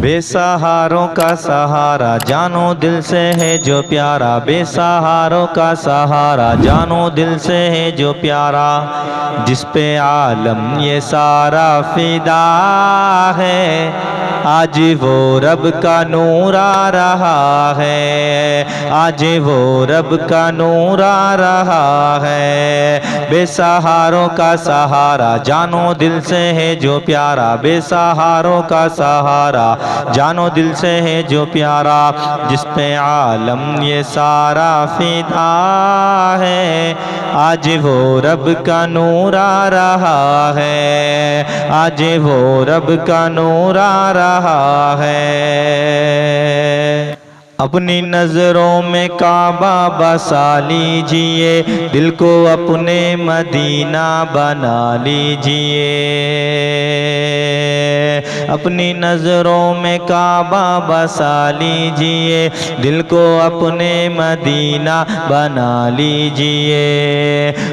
بے سہاروں کا سہارا جانو دل سے ہے جو پیارا، بے سہاروں کا سہارا جانو دل سے ہے جو پیارا، جس پہ عالم یہ سارا فدا ہے، آج وہ رب کا نور آ رہا ہے، آج وہ رب کا نور آ رہا ہے۔ بے سہاروں کا سہارا جانو دل سے ہے جو پیارا، بے سہاروں کا سہارا جانو دل سے ہے جو پیارا، جس پہ عالم یہ سارا فدا ہے، آج وہ رب کا نور آ رہا ہے، آج وہ رب کا نور آ رہا ہے۔ اپنی نظروں میں کعبہ بسا لیجئے، دل کو اپنے مدینہ بنا لیجئے، اپنی نظروں میں کعبہ بسا لیجئے، دل کو اپنے مدینہ بنا لیجئے،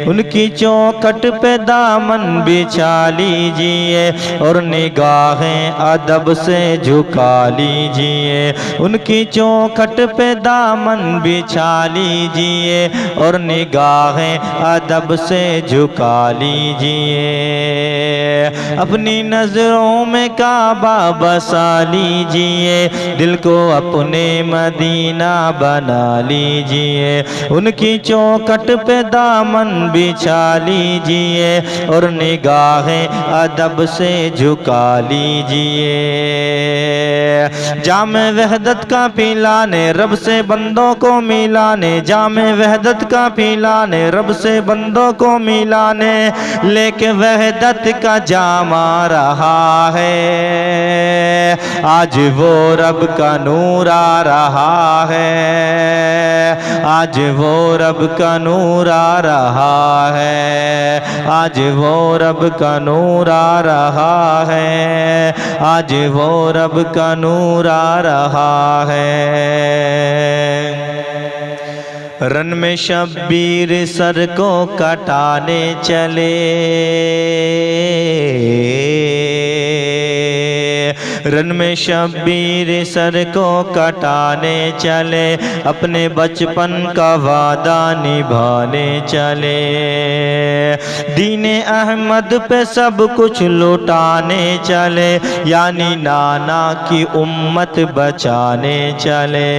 ان کی چوکھٹ پہ دامن بچھا لیجئے اور نگاہیں ادب سے جھکا لیجئے، ان کی چوکھٹ پہ دامن بچھا لیجئے اور نگاہیں ادب سے جھکا لیجئے، اپنی نظروں میں کعبہ بسا لیجئے، دل کو اپنے مدینہ بنا لیجئے، ان کی چوکھٹ پہ دامن بچھا لیجئے اور نگاہیں ادب سے جھکا لیجئے، جام وحدت کا پلانے رب سے بندوں کو ملانے، جام وحدت کا پلانے رب سے بندوں کو ملانے، لے کے وحدت کا جام آ رہا ہے، آج وہ رب کا نور آ رہا ہے، آج وہ رب کا نور آ رہا ہے، آج وہ رب کا نور آ رہا ہے، آج وہ رب کا نور آ رہا ہے۔ رن میں شبیر سر کو کٹانے چلے، رن میں شبیر سر کو کٹانے چلے، اپنے بچپن کا وعدہ نبھانے چلے، دین احمد پہ سب کچھ لوٹانے چلے، یعنی نانا کی امت بچانے چلے،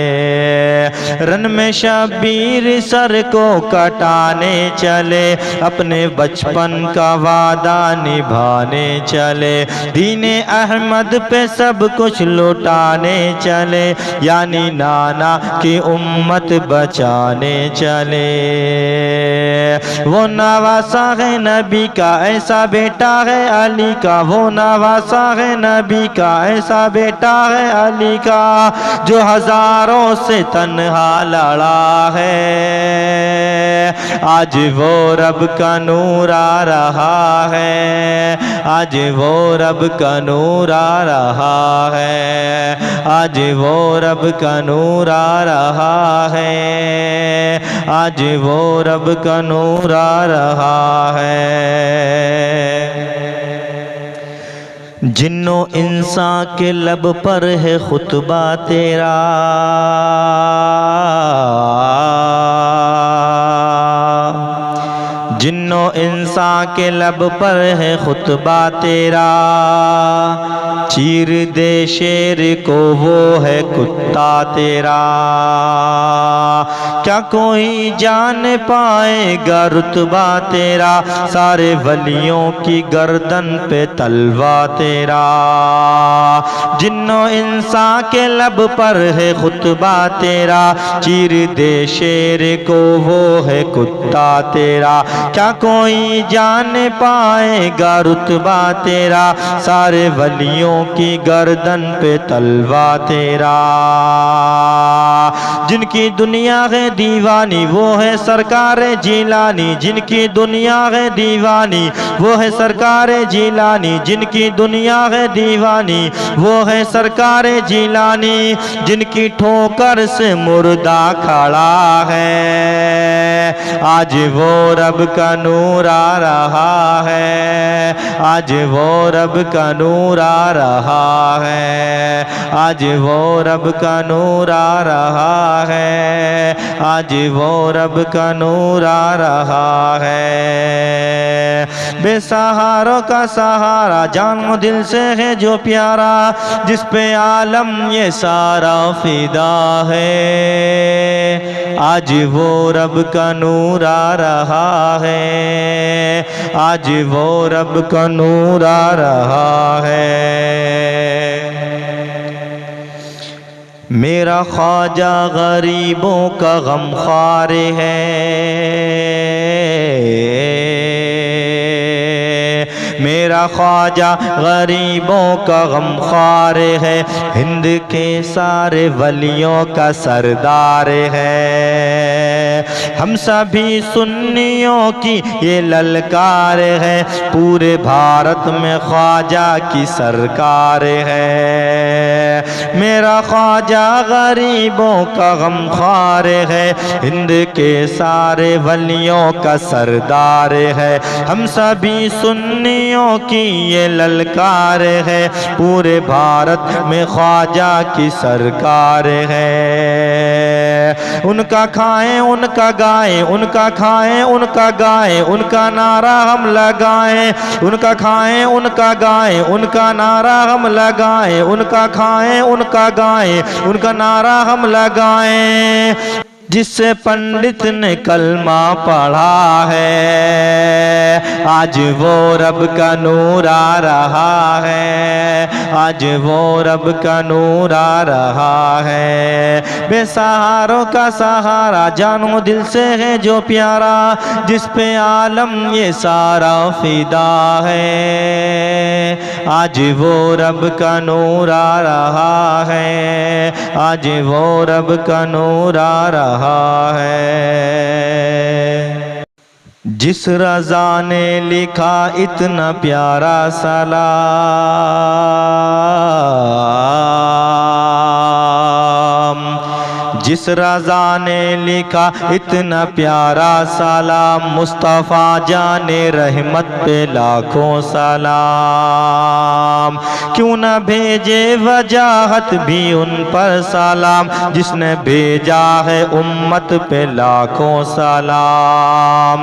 رن میں شبیر سر کو کٹانے چلے، اپنے بچپن کا وعدہ نبھانے چلے، دین احمد پہ سب کچھ لوٹانے چلے، یعنی نانا کی امت بچانے چلے، وہ نواسا ہے نبی کا ایسا بیٹا ہے علی کا، وہ نواسا ہے نبی کا ایسا بیٹا ہے علی کا، جو ہزاروں سے تنہا لڑا ہے، آج وہ رب کا نور آ رہا ہے، آج وہ رب کا نور آ رہا ہے، آج وہ رب کا نور آ رہا ہے، آج وہ رب کا نور آ رہا ہے۔ جن و انسان کے لب پر ہے خطبہ تیرا، جن و انسان کے لب پر ہے خطبہ تیرا، چیر دے شیر کو وہ ہے کتا تیرا، کیا کوئی جان پائے گا رتبہ تیرا، سارے ولیوں کی گردن پہ تلوار تیرا، جن و انسان کے لب پر ہے خطبہ تیرا، چیر دے شیر کو وہ ہے کتا تیرا، کیا کوئی جان پائے گا رتبہ تیرا، سارے ولیوں کی گردن پہ تلوار تیرا، جن کی دنیا ہے دیوانی وہ ہے سرکار جیلانی، جن کی دنیا ہے دیوانی وہ ہے سرکار جیلانی، جن کی دنیا ہے دیوانی وہ ہے سرکار جیلانی، جن کی ٹھوکر سے مردہ کھڑا ہے، آج وہ رب کا نور آ رہا ہے، آج وہ رب کا نور آ رہا ہے، آج وہ رب کا نور آ رہا ہے، آج وہ رب کا نور آ رہا ہے۔ بے سہاروں کا سہارا جان و دل سے ہے جو پیارا، جس پہ عالم یہ سارا فدا ہے، آج وہ رب کا نور آ رہا ہے، آج وہ رب کا نور آ رہا ہے۔ میرا خواجہ غریبوں کا غمخوار ہے، میرا خواجہ غریبوں کا غمخوار ہے، ہند کے سارے ولیوں کا سردار ہے۔ ہم سبھی سنیوں کی یہ للکار ہے، پورے بھارت میں خواجہ کی سرکار ہے۔ میرا خواجہ غریبوں کا غمخوار ہے، ہند کے سارے ولیوں کا سردار ہے۔ ہم سبھی سنیوں کی یہ للکار ہے، پورے بھارت میں خواجہ کی سرکار ہے۔ ان کا کھائیں ان کا گائیں، ان کا کھائیں ان کا گائیں، ان کا نعرہ ہم لگائیں، ان کا کھائیں ان کا گائیں، ان کا نعرہ ہم لگائیں، ان کا کھائیں ان کا گائیں، ان کا نعرہ ہم لگائیں۔ جس سے پنڈت نے کلمہ پڑھا ہے، آج وہ رب کا نور آ رہا ہے، آج وہ رب کا نور آ رہا ہے۔ بے سہاروں کا سہارا جان و دل سے ہے جو پیارا، جس پہ عالم یہ سارا فدا ہے، آج وہ رب کا نور آ رہا ہے، آج وہ رب کا نور آ رہا ہے۔ جس رضا نے لکھا اتنا پیارا سلام، جس رضا نے لکھا اتنا پیارا سلام، مصطفیٰ جان رحمت پہ لاکھوں سلام۔ کیوں نہ بھیجے وجاہت بھی ان پر سلام، جس نے بھیجا ہے امت پہ لاکھوں سلام۔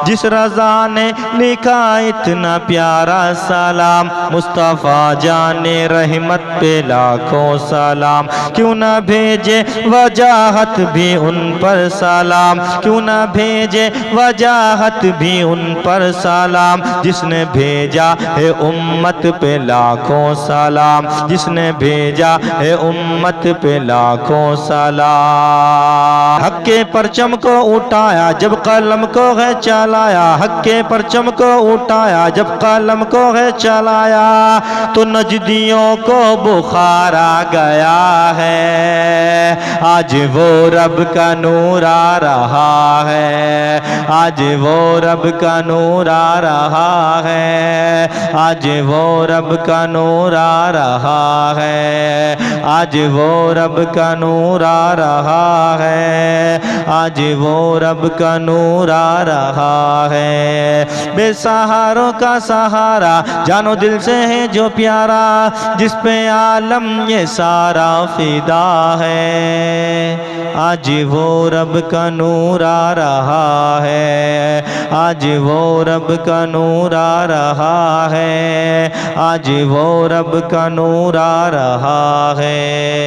جس رضا نے لکھا اتنا پیارا سلام، مصطفیٰ جان رحمت پہ لاکھوں سلام۔ کیوں نہ بھیجے وجاہت بھی ان پر سلام، کیوں نہ بھیجے وجاہت بھی ان پر سلام، جس نے بھیجا ہے امت پہ لاکھوں سلام، جس نے بھیجا ہے امت پہ لاکھوں سلام۔ حق کے پرچم کو اٹھایا جب قلم کو ہے چلایا، حق کے پرچم کو اٹھایا جب قلم کو ہے چلایا، تو نجدیوں کو بخار آ گیا ہے، آج وہ رب کا نور آ رہا ہے، آج وہ رب کا نور آ رہا ہے، آج وہ رب کا نور آ رہا ہے، آج وہ رب کا نور آ رہا ہے، آج وہ رب کا نور آ رہا ہے۔ بے سہاروں کا سہارا جان و دل سے ہے جو پیارا، جس پہ عالم یہ سارا فدا ہے، آج وہ رب کا نور آ رہا ہے، آج وہ رب کا نور آ رہا ہے، آج وہ رب کا نور آ رہا ہے۔